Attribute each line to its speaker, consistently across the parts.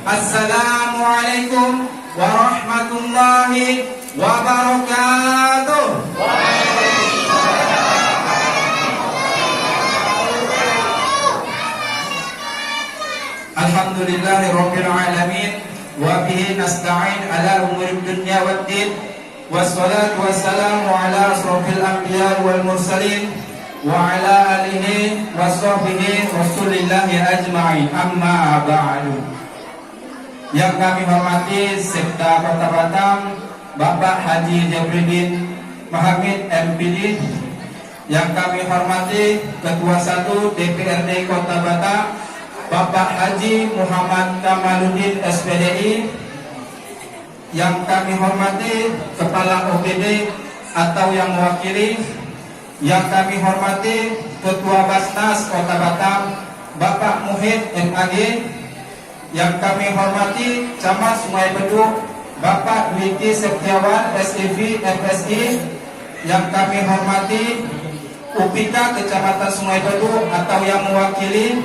Speaker 1: Assalamualaikum warahmatullahi wabarakatuh. Alhamdulillahirabbil alamin wa bihi nasta'in ala umuri dunya waddin. Wassalatu wassalamu ala asrofil anbiya wal mursalin wa ala alihi wa sahbihi rasulillahi ajma'in. Amma ba'du. Yang kami hormati Sekda Kota Batam Bapak Haji Jabridin Mahamid MPD, yang kami hormati Ketua 1 DPRD Kota Batam Bapak Haji Muhammad Kamaluddin SPDI, yang kami hormati Kepala OPD atau yang mewakili, yang kami hormati Ketua Basnas Kota Batam Bapak Muhid MAG, yang kami hormati Camat Sungai Beduk Bapak Dwiki Setiawan SIV FSI, yang kami hormati UPIKA Kecamatan Sungai Beduk atau yang mewakili,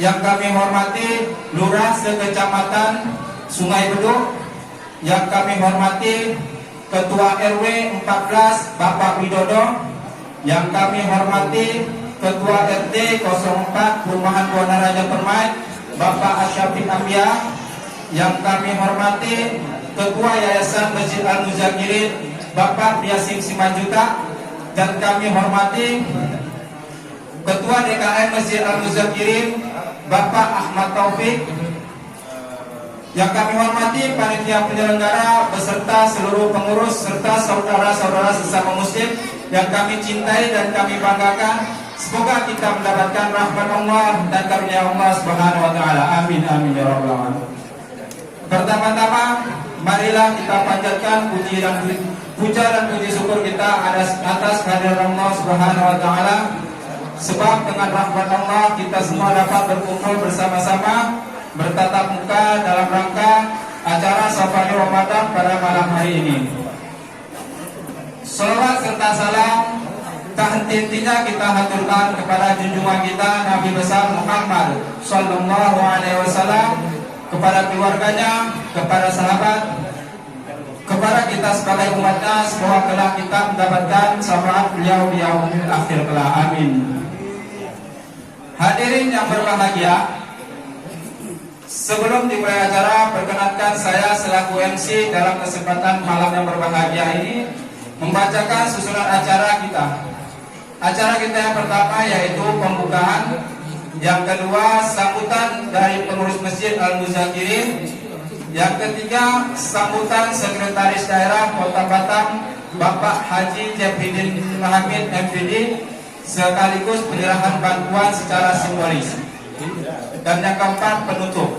Speaker 1: yang kami hormati Lurah Sekecamatan Sungai Beduk, yang kami hormati Ketua RW 14 Bapak Widodo, yang kami hormati Ketua RT 04 Perumahan Buana Raja Permai Bapak Asyafiq Ambia, yang kami hormati Ketua Yayasan Masjid Al-Muzakirin Bapak Priasing Simanjuta, dan kami hormati Ketua DKM Masjid Al-Muzakirin Bapak Ahmad Taufik, yang kami hormati panitia penyelenggara beserta seluruh pengurus serta saudara-saudara sesama muslim yang kami cintai dan kami banggakan. Semoga kita mendapatkan rahmat Allah dan karunia Allah Subhanahu wa taala. Amin amin ya rabbal alamin. Pertama-tama marilah kita panjatkan puja dan puji syukur kita atas kehadiran Allah Subhanahu wa taala. Sebab dengan rahmat Allah kita semua dapat berkumpul bersama-sama bertatap muka dalam rangka acara Safari Ramadan pada malam hari ini. Salawat serta salam tak henti-hentinya kita haturkan kepada junjungan kita Nabi besar Muhammad sallallahu alaihi wasallam, kepada keluarganya, kepada sahabat, kepada kita sebagai umatnya. Semoga kelak kita mendapatkan syafaat beliau di yaumil akhir kelak. Amin. Hadirin yang berbahagia, sebelum dimulai acara, perkenankan saya selaku MC dalam kesempatan malam yang berbahagia ini membacakan susunan acara kita. Acara kita yang pertama yaitu pembukaan, yang kedua sambutan dari pengurus Masjid Al-Muzakirin, yang ketiga sambutan Sekretaris Daerah Kota Batam Bapak Haji Jabridin Mahamid MPD, sekaligus penyerahan bantuan secara simbolis, dan yang keempat penutup.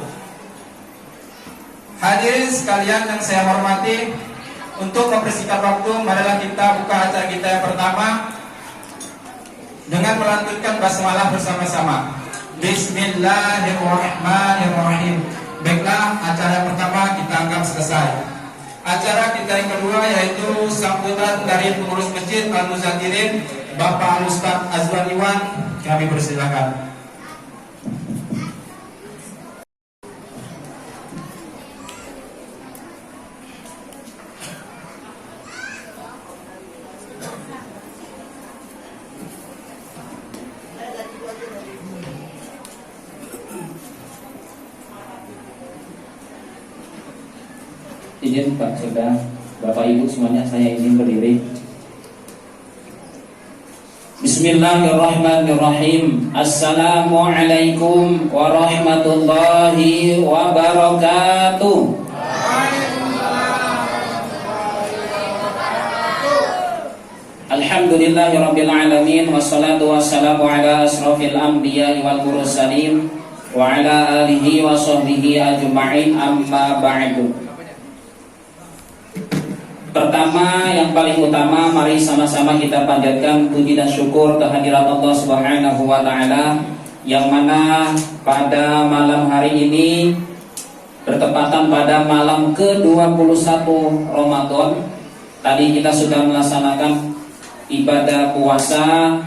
Speaker 1: Hadirin sekalian yang saya hormati, untuk mempersingkat waktu, marilah kita buka acara kita yang pertama dengan melantunkan basmalah bersama-sama. Bismillahirrahmanirrahim. Baiklah, acara pertama kita anggap selesai. Acara kita yang kedua yaitu sambutan dari pengurus Masjid Al-Muzakirin Bapak Ustaz Azwan Iwan, kami persilakan.
Speaker 2: Izin Pak Sekda, Bapak Ibu semuanya, saya izin berdiri. Bismillahirrahmanirrahim. Assalamualaikum warahmatullahi wabarakatuh. Alhamdulillahirabbil alamin, wassalatu wassalamu ala asrofil anbiya wal mursalin wa ala alihi wa sahbihi ajma'in, amma ba'du. Pertama, yang paling utama, mari sama-sama kita panjatkan puji dan syukur kehadirat Allah Subhanahu wa taala, yang mana pada malam hari ini bertepatan pada malam ke-21 Ramadan. Tadi kita sudah melaksanakan ibadah puasa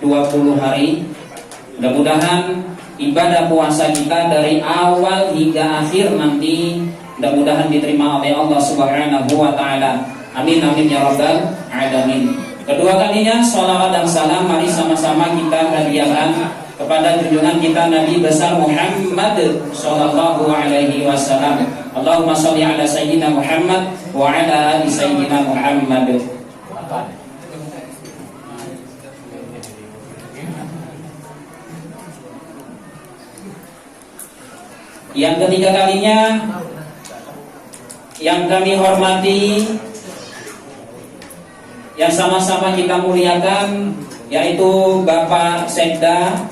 Speaker 2: 20 hari. Mudah-mudahan ibadah puasa kita dari awal hingga akhir nanti mudah-mudahan diterima oleh Allah Subhanahu wa taala. Amin amin ya rabbal alamin. Kedua kalinya sholawat dan salam mari sama-sama kita hadiahkan kepada junjungan kita Nabi besar Muhammad sallallahu alaihi wasallam. Allahumma sholli ala sayyidina Muhammad wa ala ali sayyidina Muhammad. Yang ketiga kalinya yang kami hormati, yang sama-sama kita muliakan, yaitu Bapak Sekda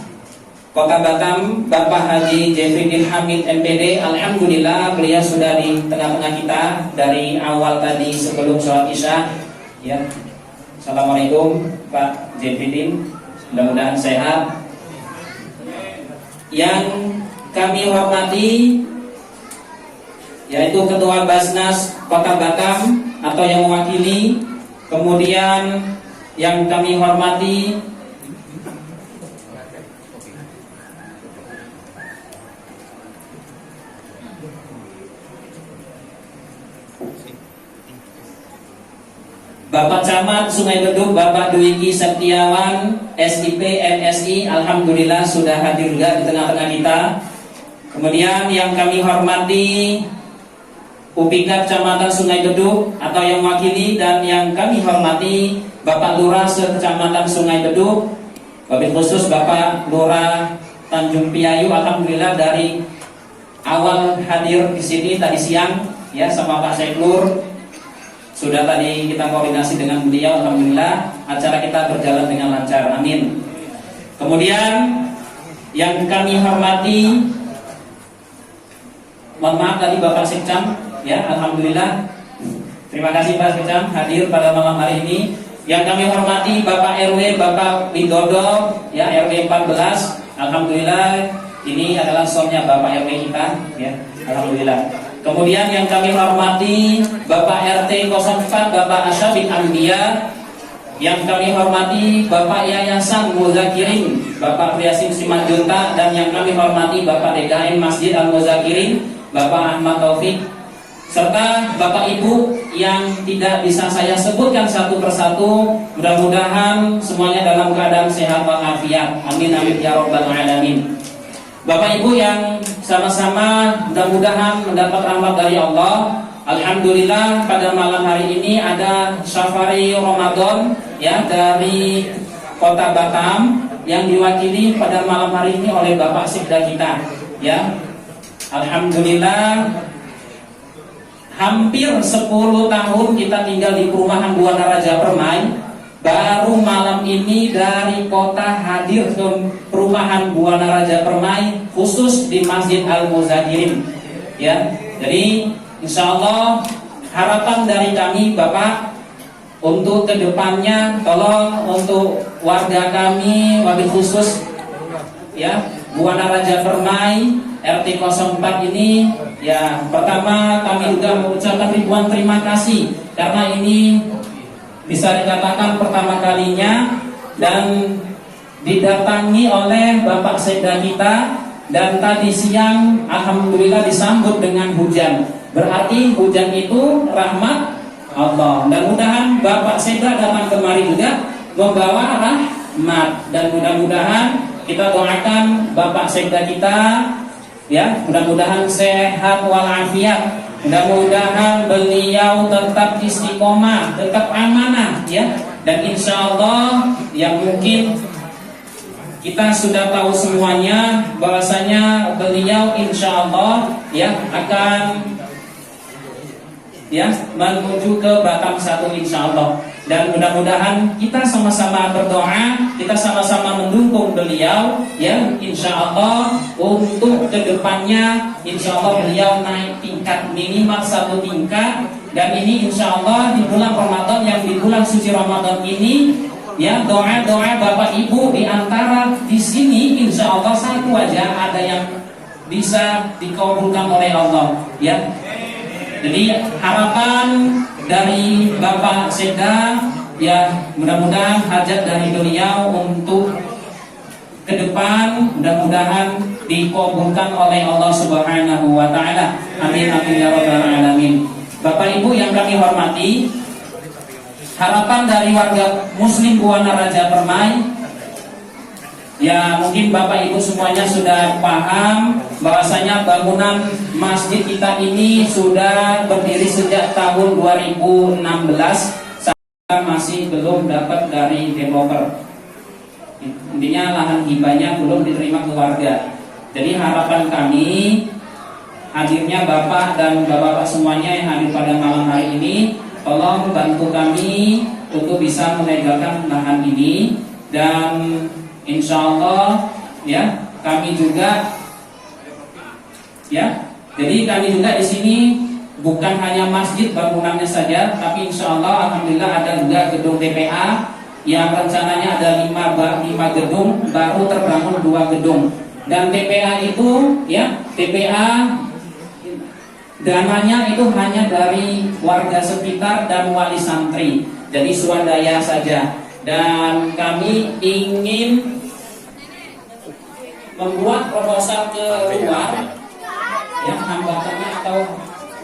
Speaker 2: Kota Batam, Bapak Haji Jeffrey Hamid MPD. Alhamdulillah beliau sudah di tengah-tengah kita dari awal tadi sebelum sholat isya. Ya, Assalamualaikum Pak Jeffrey, mudah-mudahan sehat. Yang kami hormati yaitu Ketua Basnas Kota Batam atau yang mewakili, kemudian yang kami hormati Bapak Camat Sungai Beduk, Bapak Dwiki Setiawan, SIP MSI, alhamdulillah sudah hadir juga di tengah-tengah kita. Kemudian yang kami hormati UPIKA Kecamatan Sungai Beduk atau yang mewakili, dan yang kami hormati Bapak Lurah Kecamatan Sungai Beduk, wabil khusus Bapak Lurah Tanjung Piayu, alhamdulillah dari awal hadir di sini tadi siang ya sama Pak Seklur. Sudah tadi kita koordinasi dengan beliau, alhamdulillah acara kita berjalan dengan lancar, amin. Kemudian yang kami hormati, mohon maaf tadi Bapak Sekcam ya, alhamdulillah. Terima kasih Pak Sekcam hadir pada malam hari ini. Yang kami hormati Bapak RW Bapak Widodo ya, RW 14. Alhamdulillah ini adalah somnya Bapak RW kita ya, alhamdulillah. Kemudian yang kami hormati Bapak RT 04 Bapak Asyabik Anbiya. Yang kami hormati Bapak Yayasan Muzakirin Bapak Priasim Simanjunta, dan yang kami hormati Bapak DKM Masjid Al-Muzakirin Bapak Ahmad Taufik, serta Bapak Ibu yang tidak bisa saya sebutkan satu persatu. Mudah-mudahan semuanya dalam keadaan sehat walafiat, amin amin ya rabbal alamin. Bapak Ibu yang sama-sama mudah-mudahan mendapat rahmat dari Allah. Alhamdulillah pada malam hari ini ada safari Ramadan ya dari Kota Batam yang diwakili pada malam hari ini oleh Bapak Sekda kita ya. Alhamdulillah hampir 10 tahun kita tinggal di perumahan Buana Raja Permai. Baru malam ini dari kota hadir ke perumahan Buana Raja Permai, khusus di Masjid Al-Muzakirin ya. Jadi insya Allah harapan dari kami Bapak untuk kedepannya, tolong untuk warga kami wabil khusus ya Buana Raja Permai RT 04 ini ya, pertama kami juga mengucapkan ribuan terima kasih karena ini bisa dikatakan pertama kalinya dan didatangi oleh Bapak Sekda kita, dan tadi siang alhamdulillah disambut dengan hujan. Berarti hujan itu rahmat Allah, dan mudah-mudahan Bapak Sekda datang kemari juga membawa rahmat, dan mudah-mudahan kita doakan Bapak Sekda kita ya, mudah-mudahan sehat walafiat. Mudah-mudahan beliau tetap istiqomah, tetap amanah ya. Dan insya Allah yang mungkin kita sudah tahu semuanya bahwasanya beliau insya Allah ya akan ya menuju ke Batam 1 insya Allah. Dan mudah-mudahan kita sama-sama berdoa, kita sama-sama mendukung beliau ya, insya Allah untuk kedepannya insya Allah beliau naik tingkat minimal 1 tingkat. Dan ini insya Allah di bulan Ramadan, yang di bulan suci Ramadan ini ya, doa-doa Bapak Ibu di antara di sini insya Allah satu aja ada yang bisa dikabulkan oleh Allah ya. Jadi harapan dari Bapak Sekda ya, mudah-mudahan hajat dari beliau untuk ke depan mudah-mudahan dikabulkan oleh Allah Subhanahu wa taala. Amin amin ya rabbal alamin. Bapak Ibu yang kami hormati, harapan dari warga Muslim Buwana Raja Permai, ya mungkin Bapak Ibu semuanya sudah paham bahwasanya bangunan masjid kita ini sudah berdiri sejak tahun 2016, masih belum dapat dari developer. Intinya lahan hibahnya belum diterima keluarga. Jadi harapan kami hadirnya Bapak dan Bapak-bapak semuanya yang hadir pada malam hari ini, tolong bantu kami untuk bisa melegalkan lahan ini, dan insya Allah ya kami juga ya. Jadi kami juga di sini bukan hanya masjid bangunannya saja, tapi insya Allah alhamdulillah ada juga gedung TPA yang rencananya ada 5 gedung, baru terbangun 2 gedung. Dan TPA itu ya TPA dananya itu hanya dari warga sekitar dan wali santri, jadi swadaya saja. Dan kami ingin membuat proposal ke luar, yang hambatannya atau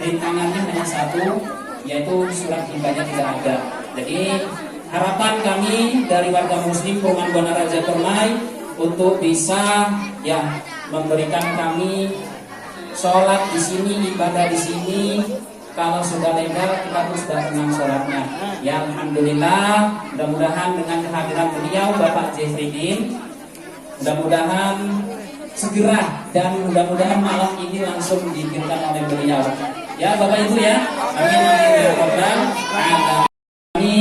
Speaker 2: rintangannya hanya satu, yaitu surat hibahnya tidak ada. Jadi harapan kami dari warga Muslim Perumahan Buwana Raja Permai untuk bisa ya memberikan kami sholat di sini, ibadah di sini. Kalau sudah legal kita pun sudah tenang sholatnya. Ya alhamdulillah, mudah-mudahan dengan kehadiran beliau Bapak Jefridin, mudah-mudahan segera dan mudah-mudahan malam ini langsung dikirimkan oleh beliau. Ya Bapak Ibu ya, amin amin ya rabbal alamin. Kami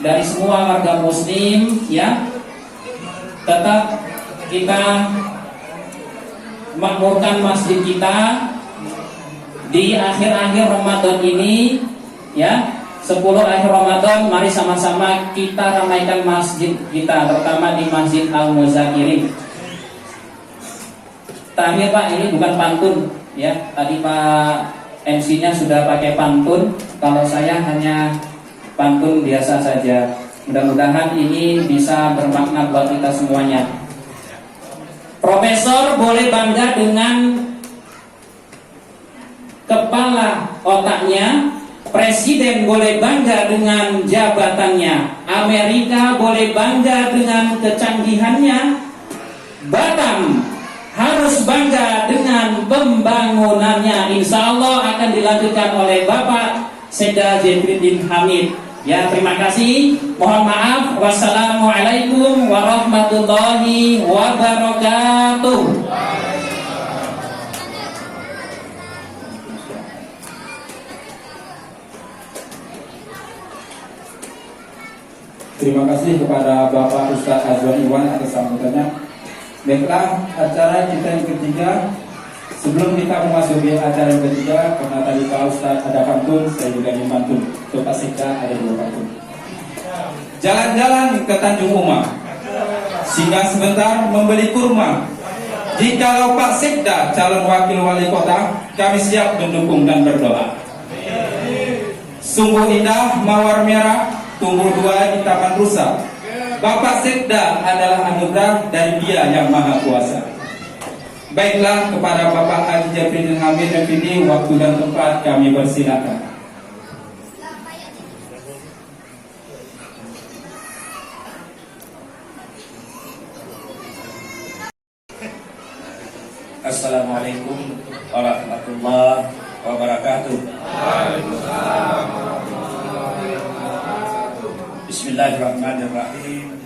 Speaker 2: dari semua warga Muslim ya tetap kita makmurkan masjid kita di akhir-akhir Ramadan ini ya, 10 akhir Ramadan, mari sama-sama kita ramaikan masjid kita, terutama di Masjid Al-Muzakirin. Terakhir Pak, ini bukan pantun ya, tadi Pak MC-nya sudah pakai pantun, kalau saya hanya pantun biasa saja. Mudah-mudahan ini bisa bermakna buat kita semuanya. Profesor boleh bangga dengan kepala otaknya, presiden boleh bangga dengan jabatannya, Amerika boleh bangga dengan kecanggihannya, Batam harus bangga dengan pembangunannya. Insya Allah akan dilanjutkan oleh Bapak Sekda Jefridin Hamid. Ya, terima kasih. Mohon maaf. Wassalamualaikum warahmatullahi wabarakatuh.
Speaker 1: Terima kasih kepada Bapak Ustadz Azwan Iwan atas sambutannya. Baiklah, acara kita yang ketiga. Sebelum kita memasuki acara yang ketiga, karena tadi Pak Ustadz ada pantun, saya juga ingin pantun. Untuk Pak Sekda ada 2 pantun. Jalan-jalan ke Tanjung Uma, singgah sebentar membeli kurma. Jikalau Pak Sekda calon wakil wali kota, kami siap mendukung dan berdoa. Sungguh indah mawar merah, tumbuh 2 di Taman Rusa. Bapak Sekda adalah anugerah dari Dia yang Maha Kuasa. Baiklah, kepada Bapak Haji Jefridin Hamid MPD, waktu dan tempat kami persilakan.
Speaker 3: Assalamualaikum warahmatullahi wabarakatuh. Bismillahirrahmanirrahim.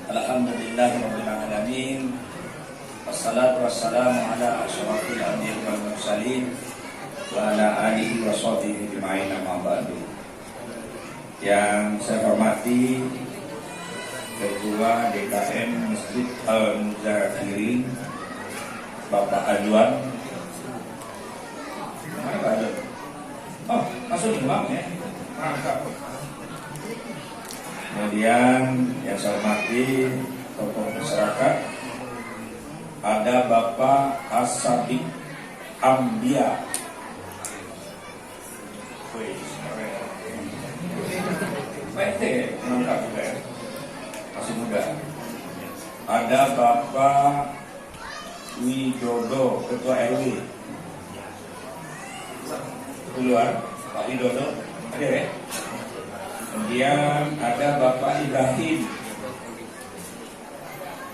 Speaker 3: Alhamdulillahirabbil alamin. Wassalatu wassalamu ala asyrafil anbiya'i wal mursalin wa ala alihi wa sahbihi ajma'in, amma ba'du. Yang saya hormati Ketua DKM Masjid Al-Muzakirin Bapak Azwan. Mana Pak Azwan? Oh, masuk imam ya. Mantap. Kemudian yang saya hormati tokoh masyarakat, ada Bapak As-Sadiq Ambia. Baik deh, mantap juga ya. Masih muda. ada Bapak Widodo, Ketua RW. Keluar, Pak Widodo, ada ya? Kemudian ada Bapak Ibrahim.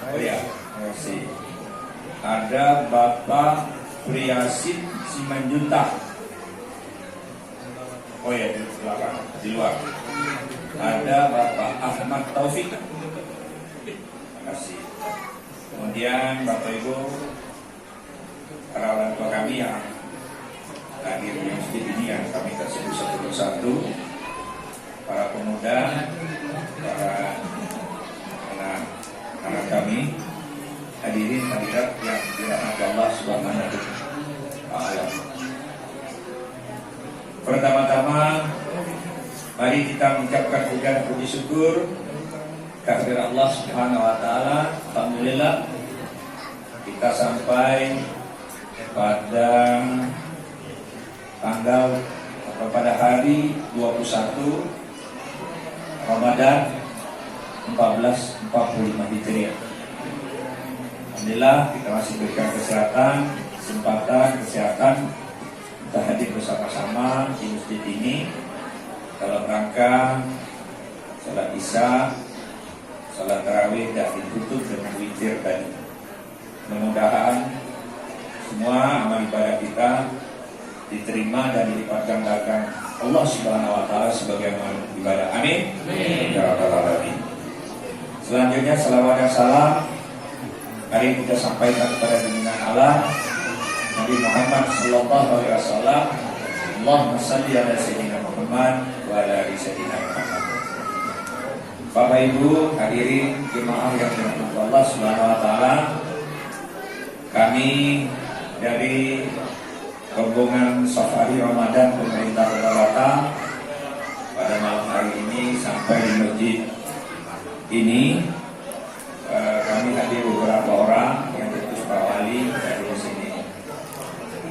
Speaker 3: Oh ya, terima kasih. Ada Bapak Priasin Simanjuntak. Oh ya, di belakang, di luar. Ada Bapak Ahmad Taufik. Terima kasih. Kemudian Bapak Ibu, para orang tua kami yang hadir di masjid ini yang kami kasih satu persatu, para pemuda, para anak kami, hadirin hadirat yang dirahmati Allah Subhanahu wa Ta'ala. Pertama-tama, mari kita mengucapkan puji syukur kehadirat Allah Subhanahu wa Ta'ala. Alhamdulillah kita sampai pada tanggal atau pada hari 21 Ramadan 1445 Hijriah. Alhamdulillah kita masih berikan kesehatan kita hadir bersama-sama di masjid ini dalam rangka salat Isya, salat tarawih dan ditutup dengan witir tadi. Mudah-mudahan semua amal ibadah kita diterima dan dilipat gandakan Allah Subhanahu wa Ta'ala sebagai amal ibadah. Amin. Ya Rabbal Alamin. Selanjutnya salawat dan salam mari kita sampaikan kepada junjungan Allah Nabi Muhammad sallallahu alaihi wasallam. Allahumma shalli ala sayyidina Muhammad wa ala ali sayyidina Muhammad. Bapak Ibu hadirin jemaah yang dirahmati Allah Subhanahu wa Ta'ala, kami dari rombongan Safari Ramadan pemerintah Kota Batam pada malam hari ini sampai di masjid ini, kami hadir beberapa orang yang diutus Pak Wali dari sini.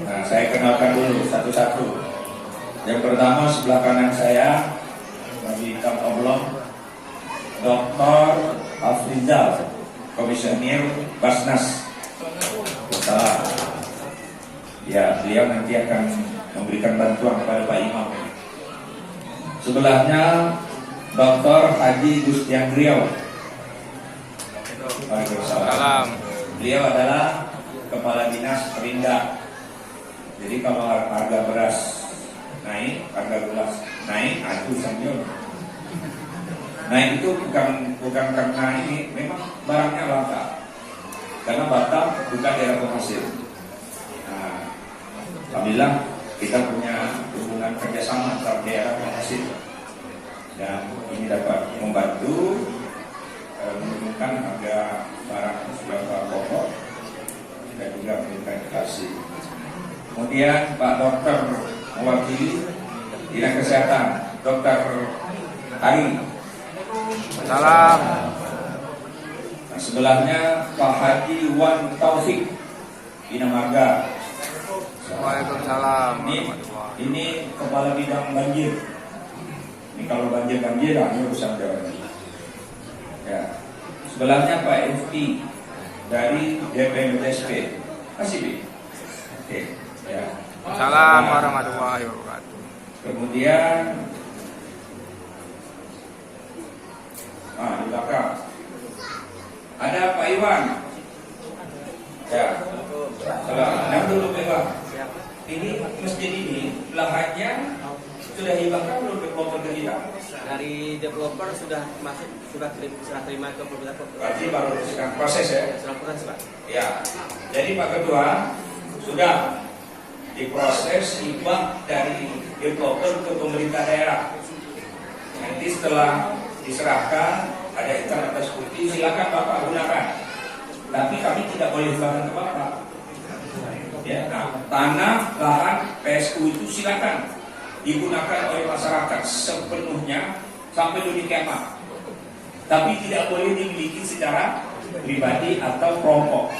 Speaker 3: Nah, saya kenalkan dulu satu-satu. Yang pertama sebelah kanan saya, bagi hitam oblong, Dr. Afrizal, Komisioner Basnas. Salam. Ya, beliau nanti akan memberikan bantuan kepada Pak Imam. Sebelahnya Dr. Haji Gustian Riau. Waalaikumsalam. Beliau adalah Kepala Dinas Perindak. Jadi kalau harga beras naik, harga gula naik, itu sambil. Naik itu bukan karena ini, memang barangnya langka. Karena Batam bukan daerah penghasil. Nah, alhamdulillah kita punya hubungan kerjasama antar daerah penghasil. Dan ini dapat membantu menurunkan harga barang pokok dan juga memberikan inflasi. Kemudian Pak Dokter mewakili Dinas Kesehatan, Dokter Hari.
Speaker 4: Salam.
Speaker 3: Nah, sebelahnya Pak Haji Wan Taufik Bina Marga.
Speaker 4: Waalaikumsalam.
Speaker 3: Ini kepala bidang banjir. Ini kalau banjir ini urusan Jawa. Ya. Sebelahnya Pak FI dari DPMTSP. Masih Bi. Oke. Ya.
Speaker 4: Salam warahmatullahi wabarakatuh.
Speaker 3: Kemudian di belakang ada Pak Iwan. Ya. Salam dulu Pak Iwan. Ini masjid ini lahannya sudah hibahkan belum developer ke kita?
Speaker 5: Dari developer sudah masuk, sudah terima ke pemerintah.
Speaker 3: Berarti baru sedang proses ya?
Speaker 5: Sedang proses Pak.
Speaker 3: Ya. Jadi Pak Ketua sudah diproses hibah dari developer ke pemerintah daerah. Nanti setelah diserahkan ada iklan atas putih, silakan Bapak gunakan. Tapi kami tidak boleh hibahkan ke Bapak. Ya, nah, tanah, lahan, PSU itu silakan digunakan oleh masyarakat sepenuhnya sampai dunia kiamat. Tapi tidak boleh dimiliki secara pribadi atau kelompok.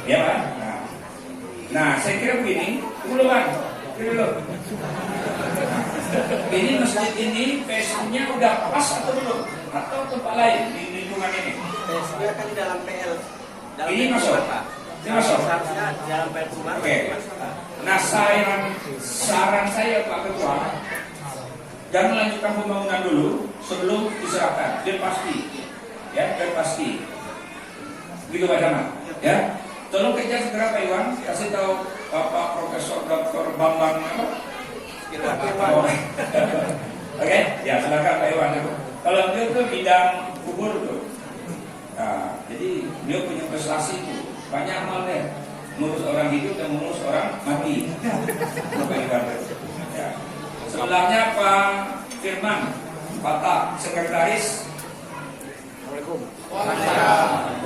Speaker 3: Ya kan? Nah, saya kira begini, dulu. Ini masjid ini PSU-nya udah pas atau belum? Atau tempat lain di lingkungan ini?
Speaker 5: Dia kan di dalam PL. Dalam
Speaker 3: Ini
Speaker 5: PL
Speaker 3: masuk?
Speaker 5: Pak.
Speaker 3: Ini masuk?
Speaker 5: Seharusnya di dalam PL Kumar.
Speaker 3: Oke. Nah, saran saya Pak Ketua, jangan lanjutkan pembangunan dulu sebelum diserahkan. Dan pasti, ya, dan pasti. Begitu Pak Jamal, ya. Tolong kejar segera Pak Iwan, kasih tahu Bapak Profesor Dr. Bambang apa? Oh. Oke, ya silakan Pak Iwan. Kalau dia itu bidang kubur tuh. Nah, jadi dia punya prestasi tuh, banyak amalnya. Mengurus orang hidup dan mengurus orang mati. Bapak Iwan. Ya. Sebelahnya Pak Firman Patah, sekretaris.
Speaker 5: Assalamualaikum.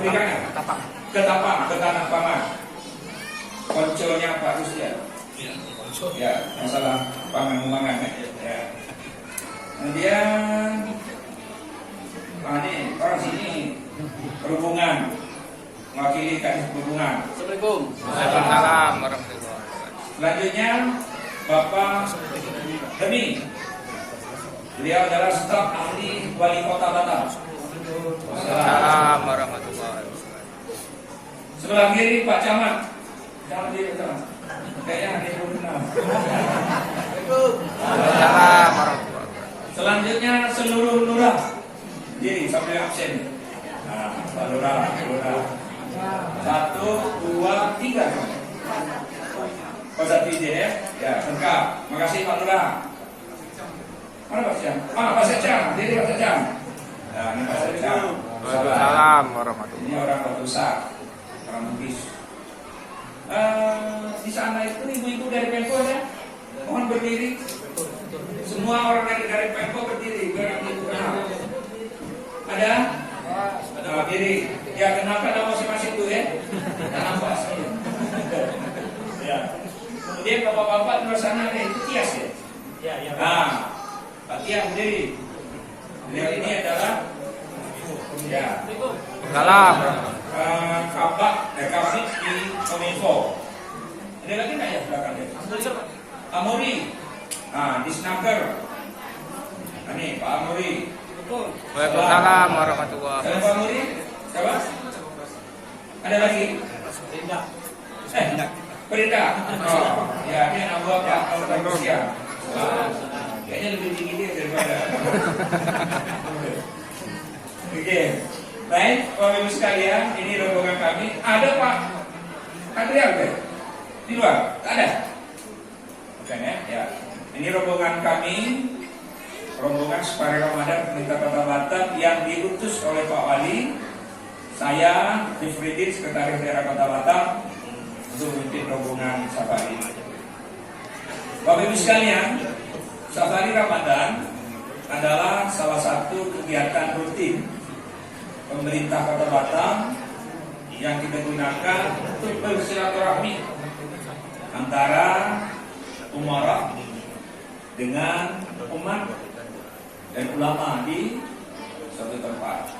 Speaker 3: Berikannya ketapang, ke tanah paman. Konconya Pak Rusya. Ya, masalah pangan-pangan ya. Kemudian ini orang sini perhubungan, mewakili Kadis Perhubungan.
Speaker 5: Assalamualaikum.
Speaker 4: Waalaikumsalam warahmatullahi wabarakatuh.
Speaker 3: Selanjutnya Bapak Demi. Beliau adalah staf ahli Wali Kota Batam.
Speaker 4: Waalaikumsalam warahmatullahi wabarakatuh.
Speaker 3: Sebelah kiri Pak Camat. Camat dia Camat. Kayaknya ada yang belum kenal.
Speaker 4: Waalaikumsalam warahmatullahi wabarakatuh.
Speaker 3: Selanjutnya seluruh lurah. Jadi sampai absen. Nah, Pak Lurah. 1, 2, 3. Pak Zati ya. Ya, lengkap. Makasih Pak Lurah. Mana Pak Secam? Pak Secam. Jadi Pak Secam. Nah, ini Pak Secam.
Speaker 4: Waalaikumsalam warahmatullahi
Speaker 3: Ini orang Batu Besar, orang Bugis. Di sana itu ibu-ibu dari Pemko ya, mohon berdiri. Semua orang dari Pemko berdiri, biar ibu kenal. Ada? Ada berdiri. Ya kenalkan nama masing-masing tuh ya. Nampak saya. Ya. Kemudian bapak-bapak di luar sana itu Tias ya.
Speaker 5: Ya.
Speaker 3: Nah, Pak Tias berdiri. Beliau ini adalah ya.
Speaker 4: Salam.
Speaker 3: Kabak di Kominfo. Ada lagi nggak ya belakangnya? Amori. Nah, di Snaker. Nah, ini Pak Amori.
Speaker 4: Waalaikumsalam warahmatullahi
Speaker 3: Salam Pak Amori. Siapa? Ada lagi? Perintah. Oh, ya ini anak buah Pak Manusia. Kayaknya lebih tinggi dia daripada. Oke. Baik, Bapak Ibu sekalian, ini rombongan kami. Ada Pak Adrian deh? Di luar? Tak ada? Bukan ya? Ya. Ini rombongan kami, rombongan Separi Ramadan Pemerintah Kota Batam yang diutus oleh Pak Wali. Saya, Difridin, Sekretaris Daerah Kota Batam, untuk memimpin rombongan safari. Bapak Ibu sekalian, safari Ramadan adalah salah satu kegiatan rutin pemerintah Kota Batam yang kita gunakan untuk bersilaturahmi antara umarah dengan umat dan ulama di suatu tempat.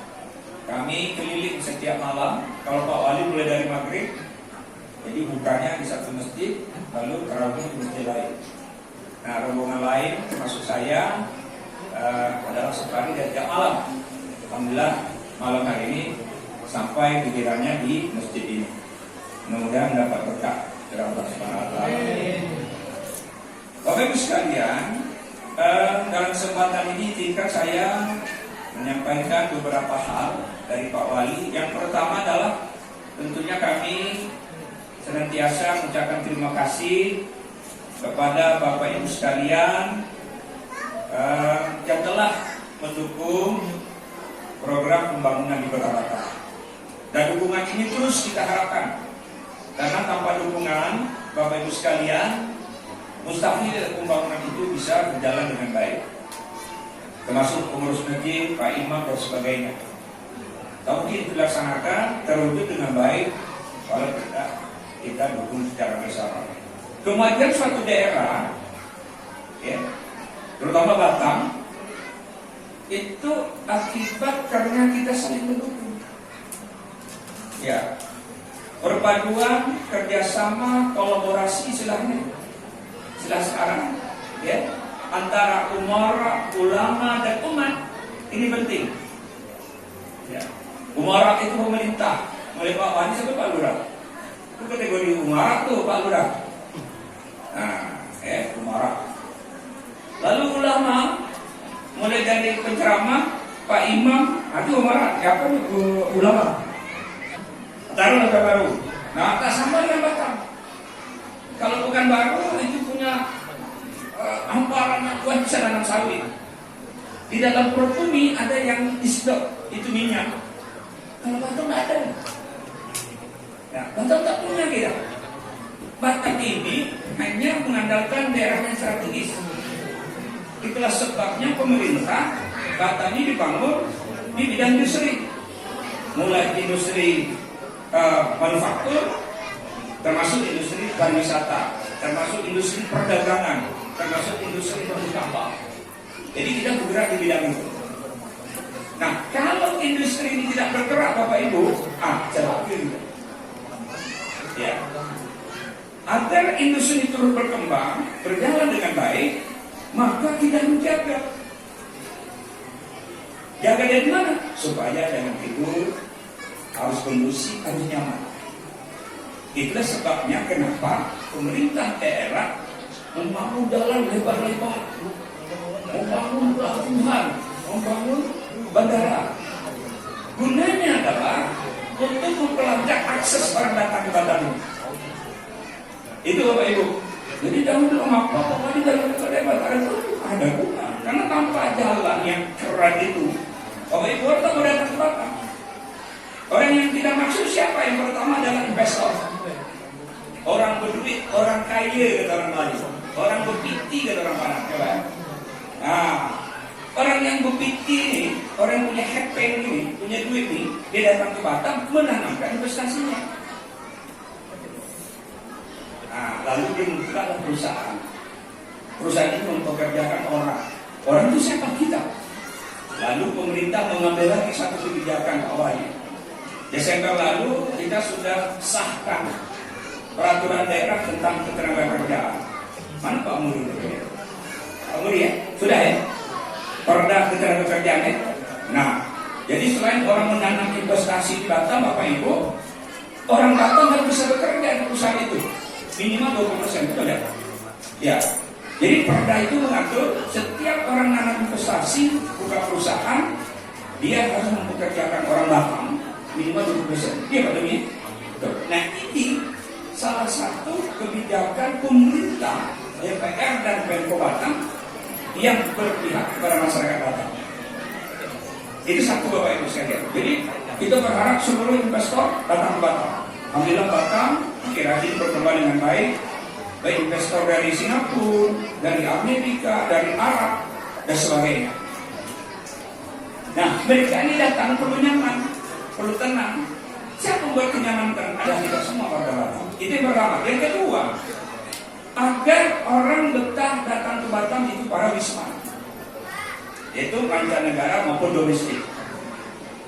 Speaker 3: Kami keliling setiap malam. Kalau Pak Wali mulai dari maghrib, jadi bukanya di satu masjid, lalu tarawih di masjid lain. Nah, rombongan lain termasuk saya adalah safari dari jam malam. Alhamdulillah malam hari ini sampai pikirannya di masjid ini. Mudah-mudahan dapat berkah dari Allah Subhanahu wa taala. Bapak Ibu sekalian, dalam kesempatan ini izinkan saya menyampaikan beberapa hal dari Pak Wali. Yang pertama adalah tentunya kami senantiasa mengucapkan terima kasih kepada Bapak Ibu sekalian yang telah mendukung program pembangunan di Kota Batam. Dan dukungan ini terus kita harapkan, karena tanpa dukungan Bapak Ibu sekalian, mustahil pembangunan itu bisa berjalan dengan baik. Termasuk pengurus masjid, Pak Imam dan sebagainya. Tapi itu dilaksanakan terwujud dengan baik kalau kita dukung secara bersama. Kemajuan suatu daerah, ya, terutama Batam, itu akibat karena kita saling mendukung. Ya, perpaduan, kerjasama, kolaborasi istilahnya, istilah sekarang, ya, antara umara, ulama dan umat ini penting. Ya. Umarat itu pemerintah, mulai Pak Wani sampai Pak Lurah. Itu kategori umarat tuh Pak Lurah. Nah, umarat. Lalu ulama, mulai dari penceramah, Pak Imam, itu umarat. Apa itu ulama? Taruh negara baru. Nah, tak sama dengan Batam. Kalau bukan baru, itu punya hamparan yang kuat bisa tanam sawit. Di dalam perut bumi ada yang disedot, itu minyak. Kalau Batam nggak ada. Nah, Batam tak punya kita. Batam ini hanya mengandalkan daerah yang strategis. Itulah sebabnya pemerintah Batam ini dibangun di bidang industri. Mulai industri manufaktur, termasuk industri pariwisata, termasuk industri perdagangan, termasuk industri produk kapal. Jadi kita bergerak di bidang itu. Nah, kalau industri ini tidak bergerak, Bapak Ibu, celaka gitu. Ya. Agar industri itu terus berkembang, berjalan dengan baik, maka kita menjaga. Jaga dari mana? Supaya jangan tidur, harus kondusif, harus nyaman. Itulah sebabnya kenapa pemerintah daerah membangun jalan lebar-lebar, membangun pelabuhan, membangun bandara. Gunanya adalah untuk memperlancar akses orang datang ke Batam ini. Itu Bapak Ibu. Jadi jangan bilang apa di dalam lebar-lebar ada guna. Karena tanpa jalan yang keren itu, Bapak Ibu orang tak mau datang ke Batam. Orang yang tidak maksud siapa? Yang pertama adalah investor. Orang berduit, orang kaya kata orang Melayu. Orang berpiti kata orang Padang. Coba. Nah, orang yang berpiti ini, orang yang punya hepeng ini, punya duit ini, dia datang ke Batam menanamkan investasinya. Nah, lalu dia membuka perusahaan. Perusahaan itu mempekerjakan orang. Orang itu siapa? Kita. Lalu pemerintah mengambil lagi satu kebijakan awalnya. Desember lalu kita sudah sahkan peraturan daerah tentang ketenagakerjaan. Mana Pak Muri? Pak Muri ya? Sudah ya? Perda ketenagakerjaan ya? Nah, jadi selain orang menanam investasi di Batam, Bapak Ibu, orang Batam harus bisa bekerja di perusahaan itu. Minimal 20%, betul ya? Ya. Jadi perda itu mengatur setiap orang menanam investasi, buka perusahaan, dia harus mempekerjakan orang Batam minimal 20%. Iya Pak Demi? Nah ini salah satu kebijakan pemerintah DPR dan Pemko Batam yang berpihak kepada masyarakat Batam. Itu satu Bapak Ibu sekalian. Jadi kita berharap seluruh investor datang ke Batam. Alhamdulillah Batam akhir-akhir ini berkembang dengan baik. Baik investor dari Singapura, dari Amerika, dari Arab, dan sebagainya. Nah mereka ini datang perlu nyaman, perlu tenang. Siapa membuat kenyamanan? Adalah kita semua warga Batam. Itu yang pertama. Yang kedua, agar orang betah datang ke Batam itu para wisman, yaitu mancanegara maupun domestik.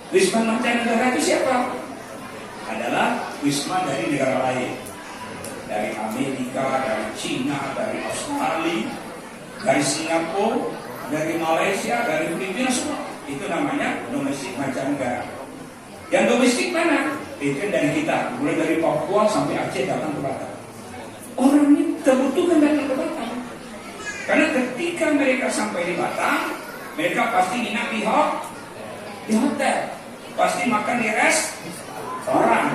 Speaker 3: Wisman mancanegara itu siapa? Adalah wisman dari negara lain, dari Amerika, dari Cina, dari Australia, dari Singapura, dari Malaysia, dari Filipina, semua. Itu namanya domestik mancanegara. Yang domestik mana? Itu dari kita, mulai dari Papua sampai Aceh datang ke Batam. Orang ini kebutuhan datang ke Batam. Karena ketika mereka sampai di Batam, mereka pasti nginap di hotel, pasti makan di restoran.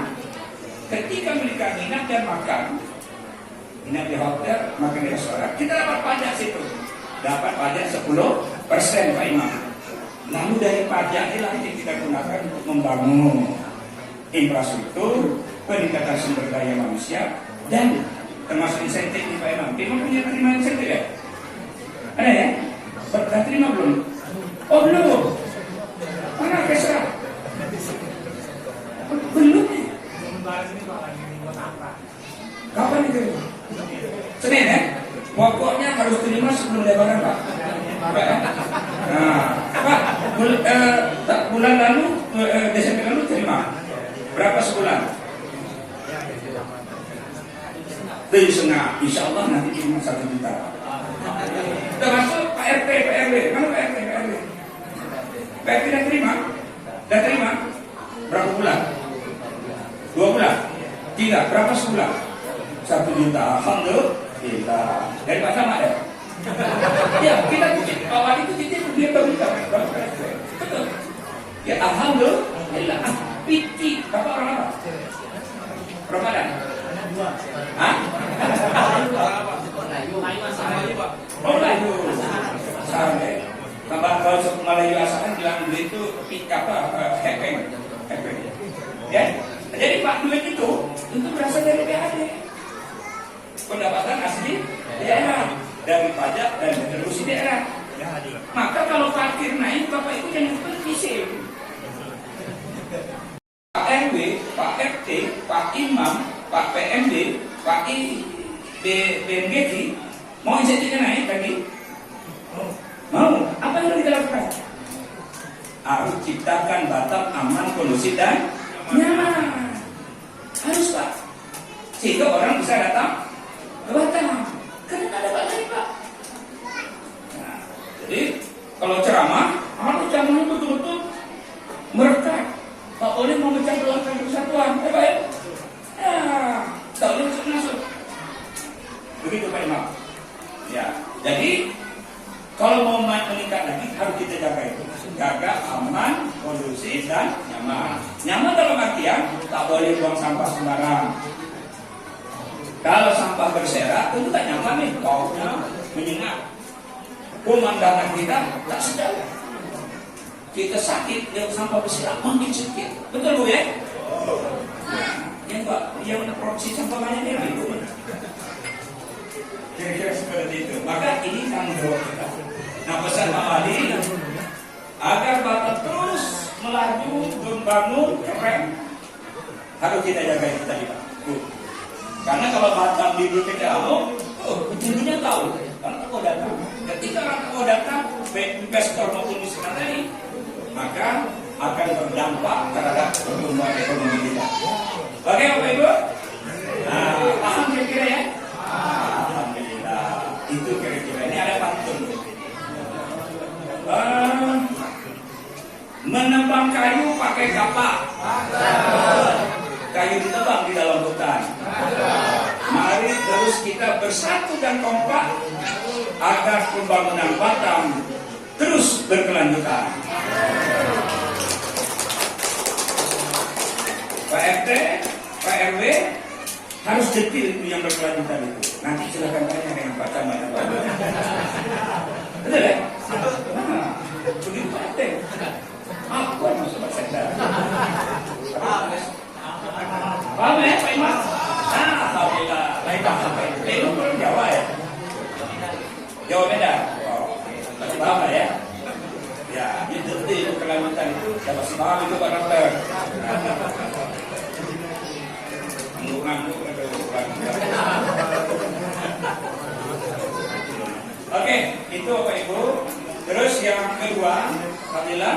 Speaker 3: Ketika mereka nginap dan makan, nginap di hotel, makan di restoran, kita dapat pajak situ. Dapat pajak 10% Pak Imam. Lalu dari pajak inilah yang kita gunakan untuk membangun infrastruktur, peningkatan sumber daya manusia, dan termasuk insentif di Pak Imam. Imam punya terima insentif ya? Ada ya? Sudah terima belum? Oh belum? Mana Kesra? Belum ya? Kapan itu? Senin ya? Pokoknya harus terima sebelum lebaran Pak. Nah, Pak, bulan lalu, Desember lalu terima berapa sebulan? 7,5. Insya Allah nanti cuma 1 juta. Termasuk Pak RT, PRW. Mana Pak RT, PRW? PRW dah terima? Dah terima? bulan? 3. Berapa sebulan? 1 juta. Alhamdulillah. Dari Pak Camat ya? Ya, kita awal itu kita dia berita. Betul. Ya, alhamdulillah. Piti. Berapa orang apa? Ramadan? Hah? Melayu. Sampai. Tambah kalau Melayu asalkan bilang duit itu hepeng. Ya. Jadi Pak duit itu berasal dari PAD. Pendapatan asli daerah, dari pajak dan retribusi daerah. Maka kalau parkir naik, Bapak itu jangan berpisah. Pak RW, Pak RT, Pak Imam, Pak PMD, Pak BMGG, mau insentifnya naik lagi? Mau? Apa yang kita lakukan? Harus ciptakan Batam aman, kondusif dan nyaman. Harus Pak. Sehingga orang bisa datang ke Batam. Karena ada baterai Pak. Nah, jadi kalau ceramah, harus ceramahnya betul-betul merekat. Tak boleh memecah belahkan persatuan, Pak ya? Ya, tak boleh masuk. Begitu Pak Imam. Ya, jadi kalau mau meningkat lagi harus kita jaga itu. Jaga aman, kondusif dan nyaman. Nyaman dalam artian tak boleh buang sampah sembarang. Kalau sampah berserak itu tak nyaman nih, baunya menyengat. Pemandangan kita tak sedap. Kita sakit, dia sampah berserak makin sakit. Betul Bu ya? Yang produksi sampah banyak dia itu. Kira-kira seperti itu. Maka ini tanggung jawab kita. Nah, pesan Pak Wali agar Batam terus melaju, membangun, keren, harus kita jaga itu tadi Pak. Karena kalau Batam di BPKO, ujungnya tahu. Karena tokoh datang. Ketika orang tokoh datang, investor maupun wisata tadi, maka akan berdampak terhadap pertumbuhan ekonomi kita. Oke Bapak Ibu? Nah, paham kira-kira ya? Alhamdulillah. Itu kira-kira. Ini ada pantun. Menebang kayu pakai kapak. Kayu ditebang di dalam hutan. Mari terus kita bersatu dan kompak agar pembangunan Batam terus berkelanjutan. Pak RT, Pak RW harus detil itu yang berkelanjutan itu. Nanti silakan tanya dengan Pak Camat. Betul ya? Nah, begitu penting. Apa yang masuk Pak Sekda? Paham ya Pak Imam? Nah, alhamdulillah. Baik Pak. Itu belum Jawa ya? Jawa Medan. Oh, masih paham lah ya? Ya, itu kelanjutan itu ya masih paham itu Pak Dokter. Ngangguk. Oke, itu Bapak Ibu. Terus yang kedua, alhamdulillah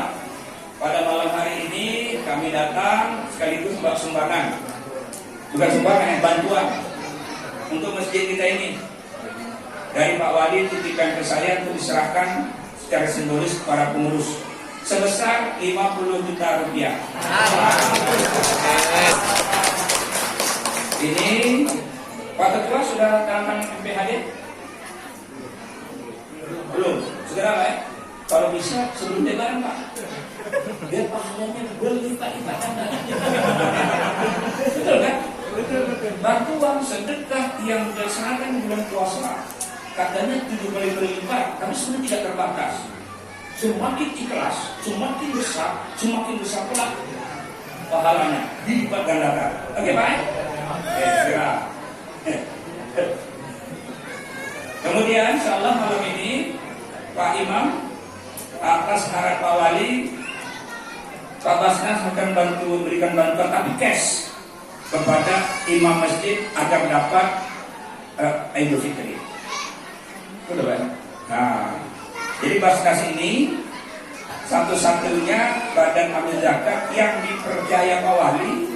Speaker 3: pada malam hari ini kami datang sekaligus membawa sumbangan. Bukan sumbangan, bantuan untuk masjid kita ini. Dari Pak Wali titipkan ke saya untuk diserahkan secara simbolis kepada pengurus sebesar 50 juta rupiah. Ini Pak Ketua sudah tangan MPHD? Belum, segera Pak ya. Kalau bisa sebelum lebaran Pak, biar pahalanya berlipat-lipatan. Betul kan? Bantuan sedekah yang dilaksanakan bulan puasa katanya 7 kali berlipat, tapi sebenarnya tidak terbatas. Semakin ikhlas, semakin besar pula pahalanya dilipat gandakan. Oke Pak? Segera. Kemudian insyaallah malam ini Pak Imam atas arahan Pak Wali, Pak Basnas akan berikan bantuan tapi cash kepada imam masjid agar dapat Idul Fitri. Betul Pak? Nah, jadi Basnas ini satu-satunya badan amil zakat yang dipercaya Pak Wali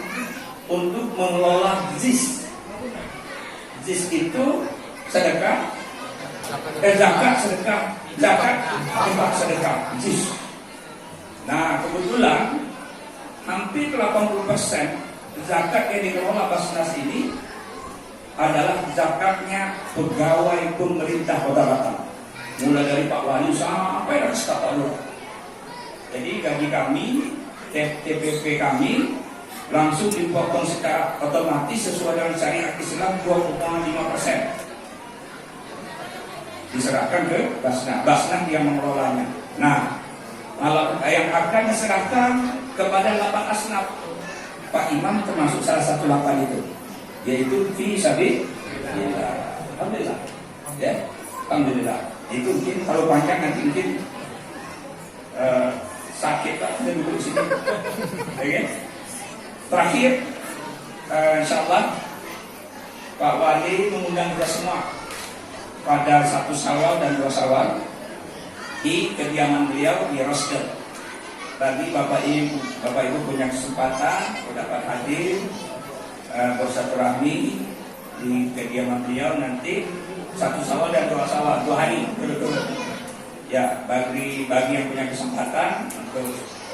Speaker 3: untuk mengelola ZIS. ZIS itu sedekah, zakat, infak sedekah, ZIS. Nah kebetulan hampir 80% zakat yang dikelola Basnas ini adalah zakatnya pegawai pemerintah Kota Batam, mulai dari Pak Wali sampai Pak Lurah. Jadi gaji kami, TPP kami langsung dipotong secara otomatis sesuai dengan syariat Islam 2,5%. Diserahkan ke Basnas yang mengelolanya. Nah, yang akan diserahkan kepada 8 asnaf. Pak Imam termasuk salah satu 8 itu, yaitu fi sabilillah. Alhamdulillah. Ya, alhamdulillah. Itu mungkin kalau panjang nanti mungkin sakit Pak duduk di sini. Oke. Terakhir, insyaallah Pak Wali mengundang kita semua pada 1 Syawal dan 2 Syawal di kediaman beliau di Rostel. Tadi Bapak Ibu punya kesempatan dapat hadir bersilaturahmi di kediaman beliau nanti 1 Syawal dan 2 Syawal, 2 hari berturut-turut. Ya, bagi yang punya kesempatan untuk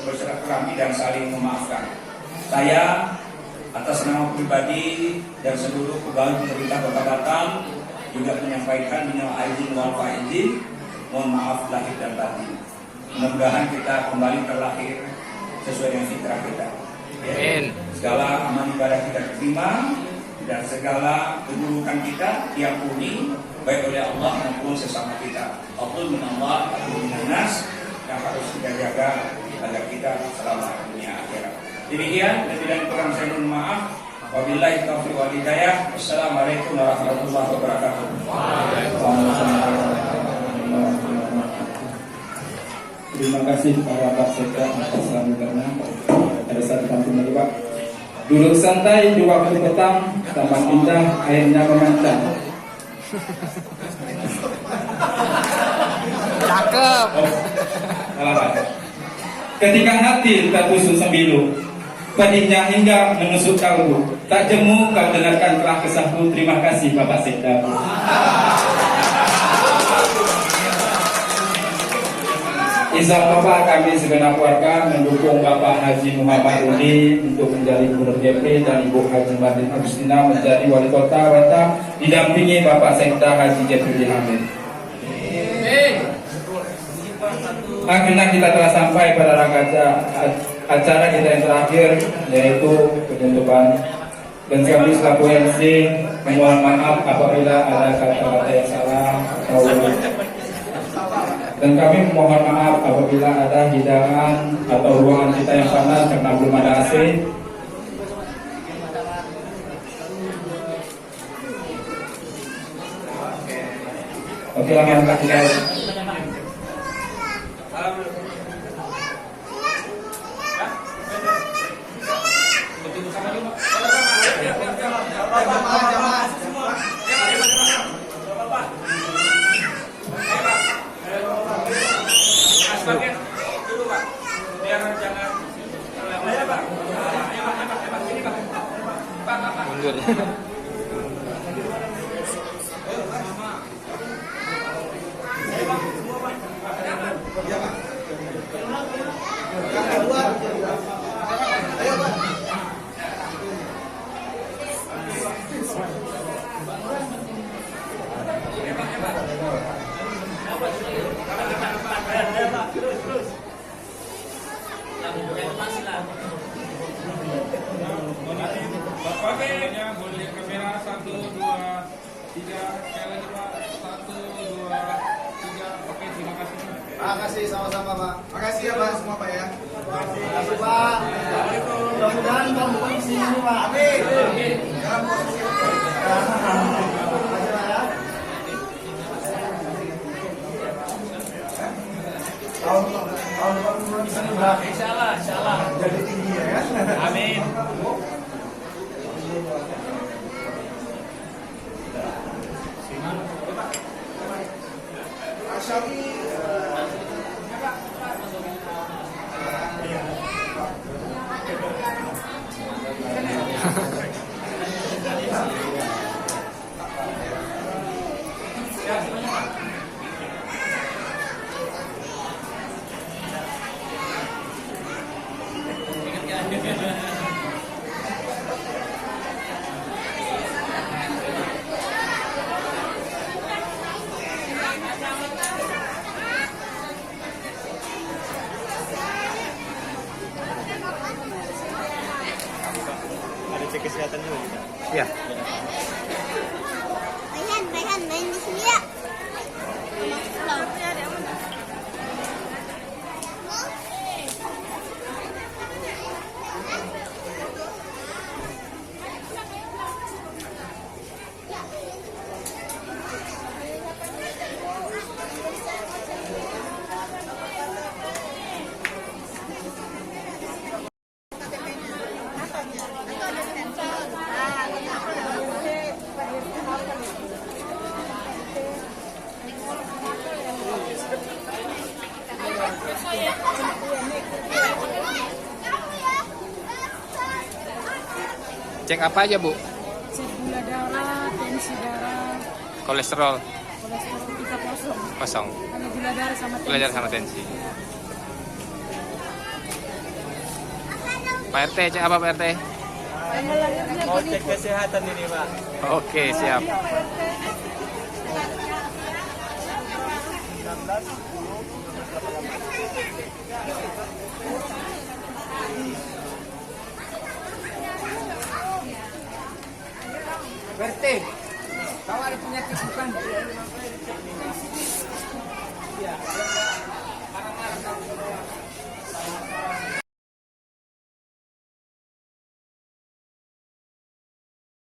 Speaker 3: bersilaturahmi dan saling memaafkan. Saya atas nama pribadi dan seluruh pegawai pemerintah Kota Batam juga menyampaikan minal aidin wal faizin, mohon maaf lahir dan batin. Mudah-mudahan kita kembali terlahir sesuai dengan fitrah kita. Ya. Segala amal ibadah kita terima dan segala keburukan kita diampuni baik oleh Allah maupun sesama kita. Afdhal min Allah, afdhal min nas, yang harus kita jaga agar kita selamat dunia akhirat. Demikian, lebih dan kurang saya mohon maaf. Wabillahi taufiq wal hidayah. Wassalamualaikum warahmatullahi wabarakatuh.
Speaker 1: Terima kasih para Pak Sekda atas sambutannya. Ada satu pantun lagi Pak. Duduk santai di waktu petang, tampak indah airnya memancar.
Speaker 4: Cakep.
Speaker 1: Ketika hati tak tusuk sembilu, pedihnya hingga menusuk kalbu. Tak jemu kau dengarkan telah kesahku. Terima kasih Bapak Sekda. Izah Bapak, kami segenap warga mendukung Bapak Haji Muhammad Rudi untuk menjadi Gubernur JP dan Ibu Haji Martin Agustina menjadi Wali Kota Batam, didampingi Bapak Sekda Haji Jepri Hamid. Akhirnya kita telah sampai pada acara kita yang terakhir, yaitu penutupan. Dan kami selaku MC memohon maaf apabila ada kata-kata yang salah. Dan kami mohon maaf apabila ada hidangan atau ruangan kita yang panas karena belum ada AC. Oke, langkah kita.
Speaker 4: Boleh kamera 1, 2, 3. Sekali lagi Pak. 1, 2, 3. Oke, terima kasih.
Speaker 6: Terima kasih sama-sama Pak. Makasih ya Pak semua Pak ya. Terima kasih Pak. Mudah-mudahan tahun depan di sini Pak. Amin. Dalam posisi tahun depan di sini Pak. Insyaallah. Jadi tinggi ya kan. Amin. cek kesehatan dulu kita.
Speaker 7: Ya.
Speaker 8: Raihan main di sini ya.
Speaker 7: Cek apa aja, Bu?
Speaker 9: Cek gula darah, tensi darah,
Speaker 7: Kolesterol
Speaker 9: kolesterol kita
Speaker 7: kosong.
Speaker 9: hanya gula darah sama tensi.
Speaker 7: Gula darah sama tensi. Pak RT, cek apa Pak RT?
Speaker 6: Mau cek kesehatan ini, Pak.
Speaker 7: Oke, siap.
Speaker 6: RT, kau ada penyakit bukan?